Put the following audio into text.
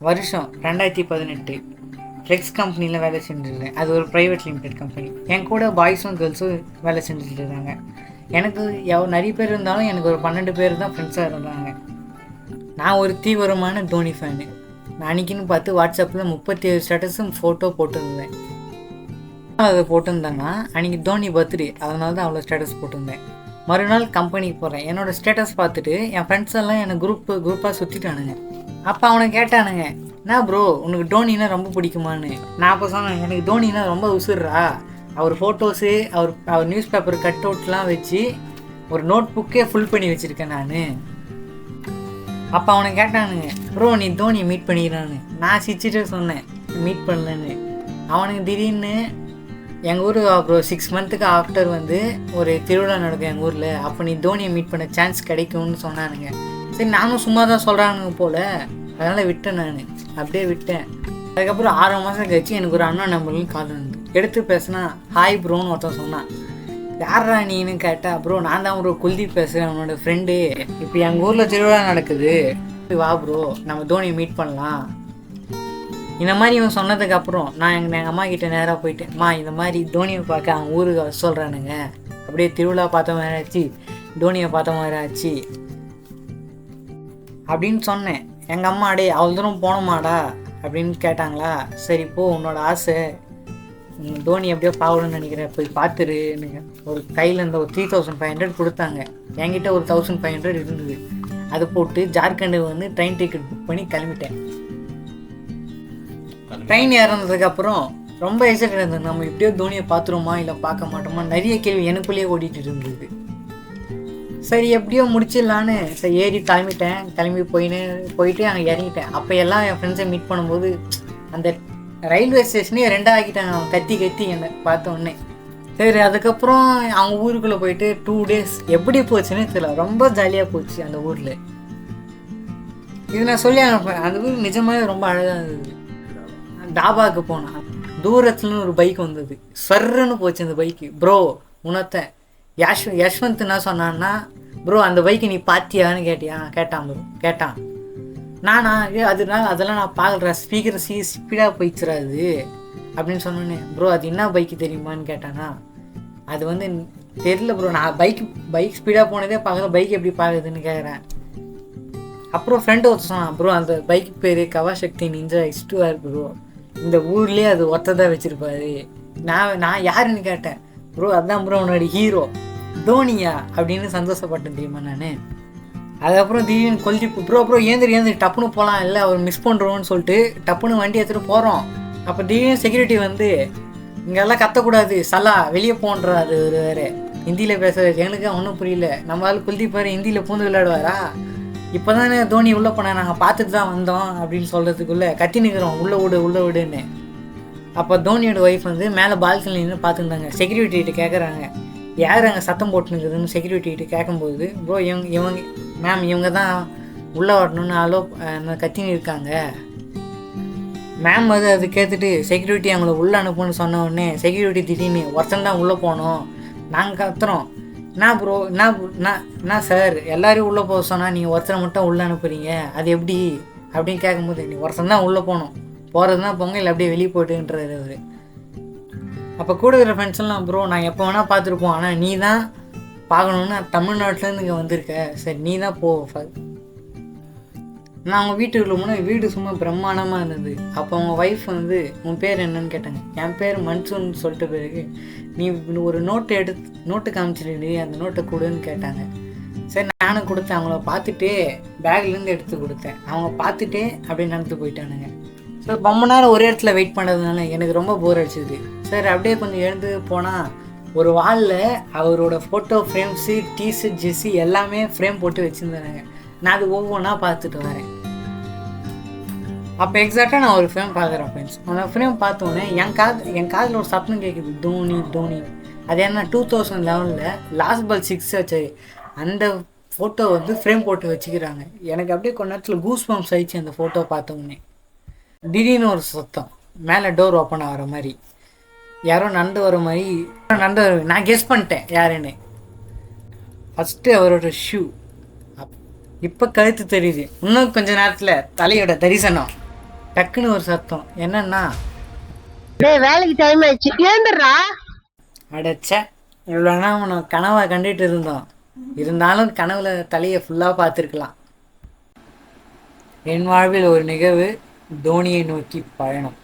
வருஷம் 2018 ஃப்ளெக்ஸ் கம்பெனியில் வேலை செஞ்சுருந்தேன். அது ஒரு ப்ரைவேட் லிமிடெட் கம்பெனி. என் கூட பாய்ஸும் கேர்ள்ஸும் வேலை செஞ்சுட்டு இருந்தாங்க. எனக்கு நிறைய பேர் இருந்தாலும் எனக்கு ஒரு 12 பேர் தான் ஃப்ரெண்ட்ஸாக இருந்தாங்க. நான் ஒரு தீவிரமான தோனி ஃபேனு. நான் அன்றைக்கின்னு பார்த்து வாட்ஸ்அப்பில் 37 ஸ்டேட்டஸும் ஃபோட்டோ போட்டிருந்தேன். அதை போட்டிருந்தேன்னா அன்றைக்கி தோனி பர்த்டே, அதனால தான் அவ்வளோ ஸ்டேட்டஸ் போட்டிருந்தேன். மறுநாள் கம்பெனிக்கு போகிறேன். என்னோடய ஸ்டேட்டஸ் பார்த்துட்டு என் ஃப்ரெண்ட்ஸ் எல்லாம் என்னை குரூப்பாக சுற்றிட்டானுங்க. அப்போ அவனை கேட்டானுங்க, என்ன ப்ரோ உனக்கு டோனினா ரொம்ப பிடிக்குமான்னு. நான் அப்போ சொன்னேன், எனக்கு டோனினா ரொம்ப உசுர்றா. அவர் ஃபோட்டோஸு, அவர் நியூஸ் பேப்பர் கட் அவுட்லாம் வச்சு ஒரு நோட் புக்கே ஃபுல் பண்ணி வச்சுருக்கேன் நான். அப்போ அவனை கேட்டானுங்க, ப்ரோ நீ தோனியை மீட் பண்ணிக்கிறான்னு. நான் சிரிச்சுட்டு சொன்னேன் மீட் பண்ணலன்னு. அவனுக்கு திடீர்னு எங்கள் ஊர் அப்புறம் 6 மந்த்துக்கு ஆஃப்டர் ஒரு திருவிழா நடக்கும் எங்கள் ஊரில், அப்போ நீ தோனியை மீட் பண்ண சான்ஸ் கிடைக்கும்னு சொன்னானுங்க. சரி நானும் சும்மா தான் சொல்கிறானுங்க போல், அதனால் விட்டேன். நான் அப்படியே விட்டேன். அதுக்கப்புறம் 6 மாதம் கழிச்சு எனக்கு ஒரு அண்ணா நம்பர்லேயும் கால் வந்து எடுத்து பேசினா, ஹாய் ப்ரோன்னு ஒருத்தன் சொன்னான். யாரா நீன்னு கேட்டா, ப்ரோ நான் தான் ப்ரோ குல்தீப் பேசுகிறேன், அவனோட ஃப்ரெண்டு. இப்போ எங்கள் ஊரில் திருவிழா நடக்குது, வா ப்ரோ நம்ம தோனியை மீட் பண்ணலாம். இந்த மாதிரி இவன் சொன்னதுக்கப்புறம் நான் எங்கள் அம்மா கிட்டே நேராக போயிட்டு, அம்மா இந்த மாதிரி தோனியை பார்க்க அவங்க ஊருக்கு வர சொல்கிறானுங்க, அப்படியே திருவிழா பார்த்த மாதிரி ஆச்சு, தோனியை பார்த்த மாதிரி ஆச்சு அப்படின்னு சொன்னேன். எங்கள் அம்மா அடே அவ்வளோ தூரம் போனோமாடா அப்படின்னு கேட்டாங்களா. சரி போ, உன்னோட ஆசை, தோனி எப்படியோ பார்க்கணும்னு நினைக்கிறேன், போய் பார்த்துருன்னு ஒரு கையில் இருந்த ஒரு 3500 கொடுத்தாங்க. என்கிட்ட ஒரு 1500 இருந்தது. அதை போட்டு ஜார்க்கண்டு ட்ரெயின் டிக்கெட் புக் பண்ணி கிளம்பிட்டேன். ட்ரெயின் ஏறினதுக்கப்புறம் ரொம்ப எக்ஸைட்டட் இருந்தது. நம்ம எப்படியோ தோனியை பார்த்துருமா இல்லை பார்க்க மாட்டோமா, நிறைய கேள்வி எனக்குள்ளேயே ஓடிட்டு இருந்தது. சரி எப்படியோ முடிச்சிடலான்னு சரி ஏறி கிளம்பிட்டேன். கிளம்பி போயிட்டு அங்கே இறங்கிட்டேன். அப்போ எல்லாம் என் ஃப்ரெண்ட்ஸை மீட் பண்ணும்போது அந்த ரயில்வே ஸ்டேஷனே 2 ஆக்கிட்டாங்க. அவன் கத்தி என்னை பார்த்த உடனே. சரி அதுக்கப்புறம் அவங்க ஊருக்குள்ளே போயிட்டு 2 days எப்படி போச்சுன்னு தெரியல, ரொம்ப ஜாலியாக போச்சு அந்த ஊரில். இது நான் சொல்லி அனுப்பேன். அந்த ஊர் நிஜமாவே ரொம்ப அழகாக இருந்தது. டாபாவுக்கு போனான், தூரத்துலன்னு ஒரு பைக் வந்தது, சர்ன்னு போச்சு அந்த பைக்கு. ப்ரோ உனத்த யஷ்வந்த் என்ன சொன்னான்னா, ப்ரோ அந்த பைக்கு நீ பார்த்தியான்னு கேட்டான். நானா அதெல்லாம் நான் பார்க்குறேன், ஸ்பீக்கர் ஸ்பீடாக போயிடுச்சுராது அப்படின்னு சொன்னேன்னு. ப்ரோ அது என்ன பைக்கு தெரியுமான்னு கேட்டானா. அது தெரியல ப்ரோ, நான் பைக் ஸ்பீடாக போனதே பார்க்குறேன், பைக் எப்படி பார்க்குதுன்னு கேட்குறேன். அப்புறம் ஃப்ரெண்டு ஒருத்தர் சொன்னான், ப்ரோ அந்த பைக் பேர் கவாசக்தி நிஞ்சா X2R ப்ரோ, இந்த ஊர்லேயே அது ஒத்ததான் வச்சுருப்பாரு. நான் யாருன்னு கேட்டேன். ப்ரோ அதான் ப்ரோ உன்னோட ஹீரோ தோனியா அப்படின்னு சந்தோஷப்பட்டேன் தெரியுமா நான். அதுக்கப்புறம் திடீர்னு கொல்லிப்பு, ப்ரோ ஏந்திரி டப்புன்னு போகலாம், இல்லை அவர் மிஸ் பண்ணுறோன்னு சொல்லிட்டு டப்புன்னு வண்டி எடுத்துகிட்டு போகிறோம். அப்போ திடீர்னு செக்யூரிட்டி இங்கெல்லாம் கத்தக்கூடாது சலா வெளியே போன்ற, அது ஒரு வேறு ஹிந்தியில் பேசுறது எனக்கு ஒன்றும் புரியல. நம்மளால் குல்தீப் ஹிந்தியில் பூந்து விளையாடுவாரா. இப்போ தானே தோனி உள்ளே போனேன், நாங்கள் பார்த்துட்டு தான் வந்தோம் அப்படின்னு சொல்கிறதுக்குள்ளே கத்தி நிற்கிறோம் உள்ளே விடுன்னு. அப்போ தோனியோட ஒய்ஃப் மேலே பால்கனின்னு பார்த்துருந்தாங்க. செக்யூரிட்டிகிட்ட கேட்குறாங்க, யார் அங்கே சத்தம் போட்டுனுக்குதுன்னு செக்யூரிட்டிகிட்ட கேட்கும்போது, ப்ரோ இவங்க மேம் இவங்க தான் உள்ளே வரணும்னு கத்தின்னு இருக்காங்க மேம். அது கேட்டுட்டு செக்யூரிட்டி அவங்கள உள்ளே அனுப்புன்னு சொன்ன உடனே செக்யூரிட்டி திடீர்னு ஒருத்தன் தான் உள்ளே போனோம். நாங்கள் கத்துறோம், என்ன சார் எல்லோரும் உள்ளே போக சொன்னால் நீங்கள் ஒருத்தரை மட்டும் உள்ளே அனுப்புகிறீங்க, அது எப்படி அப்படின்னு கேட்கும்போது, நீ ஒருத்தன் தான் உள்ளே போகணும், போகிறது தான் போங்க, இல்லை அப்படியே வெளியே போய்ட்டுன்றாரு அவர். அப்போ கூட இருக்கிற ஃப்ரெண்ட்ஸ்லாம், ப்ரோ நாங்கள் எப்போ வேணால் பார்த்துருப்போம், ஆனால் நீ தான் பார்க்கணுன்னு தமிழ்நாட்டிலேருந்து இங்கே வந்திருக்க, சரி நீ தான் போ. நான் அவங்க வீட்டுக்குள்ள முன்னாடி வீடு சும்மா பிரம்மாண்டமாக இருந்தது. அப்போ அவங்க ஒய்ஃப் உன் பேர் என்னன்னு கேட்டாங்க. என் பேர் மன்சூன்னு சொல்லிட்ட பிறகு, நீ ஒரு நோட்டு காமிச்சிட்டு அந்த நோட்டை கொடுன்னு கேட்டாங்க. சரி நானும் கொடுத்தேன். அவங்கள பார்த்துட்டு பேக்லேருந்து எடுத்து கொடுத்தேன். அவங்க பார்த்துட்டே அப்படியே நடந்து போயிட்டானுங்க. ஸோ ரொம்ப நேரம் ஒரே இடத்துல வெயிட் பண்ணுறதுனால எனக்கு ரொம்ப போர் அடிச்சிது. சரி அப்படியே கொஞ்சம் எழுந்து போனால் ஒரு வாலில் அவரோட ஃபோட்டோ ஃப்ரேம்ஸு, டிஷர்ட், ஜெர்சி எல்லாமே ஃப்ரேம் போட்டு வச்சுருந்தாங்க. நான் அது ஒவ்வொன்றா பார்த்துட்டு வரேன். அப்போ எக்ஸாக்டாக நான் ஒரு ஃப்ரேம் பார்க்குறேன் ஃப்ரெண்ட்ஸ். அந்த ஃப்ரேம் பார்த்தோன்னே என் காதில் ஒரு சத்தம் கேட்குது, தோனி. அது என்ன 2011 லாஸ்ட் பால் 6 ஆச்சு. அந்த ஃபோட்டோ ஃப்ரேம் போட்டு வச்சுக்கிறாங்க. எனக்கு அப்படியே கொஞ்ச நேரத்தில் கூஸ் பம்ப்ஸ் ஆயிடுச்சு அந்த ஃபோட்டோ பார்த்தோன்னே. திடீர்னு ஒரு சத்தம், மேலே டோர் ஓப்பன் ஆகிற மாதிரி, யாரோ நடந்து வர மாதிரி நான் கெஸ் பண்ணிட்டேன் யாருன்னு. ஃபஸ்ட்டு அவரோட ஷூ, இப்போ கழுத்து தெரியுது, இன்னும் கொஞ்ச நேரத்தில் தலையோட தரிசனம். டக்குன்னு ஒரு சத்தம். என்னன்னா, டேய் வேலைக்கு டைம் ஆயிடுச்சு ஏந்துடுறா. அடைச்ச இவ்வளோ நேரம் நம்ம கனவை கண்டுட்டு இருந்தோம். இருந்தாலும் கனவுல தலையை ஃபுல்லாக பார்த்துருக்கலாம். என் வாழ்வில் ஒரு நிகழ்வு, தோனியை நோக்கி பயணம்.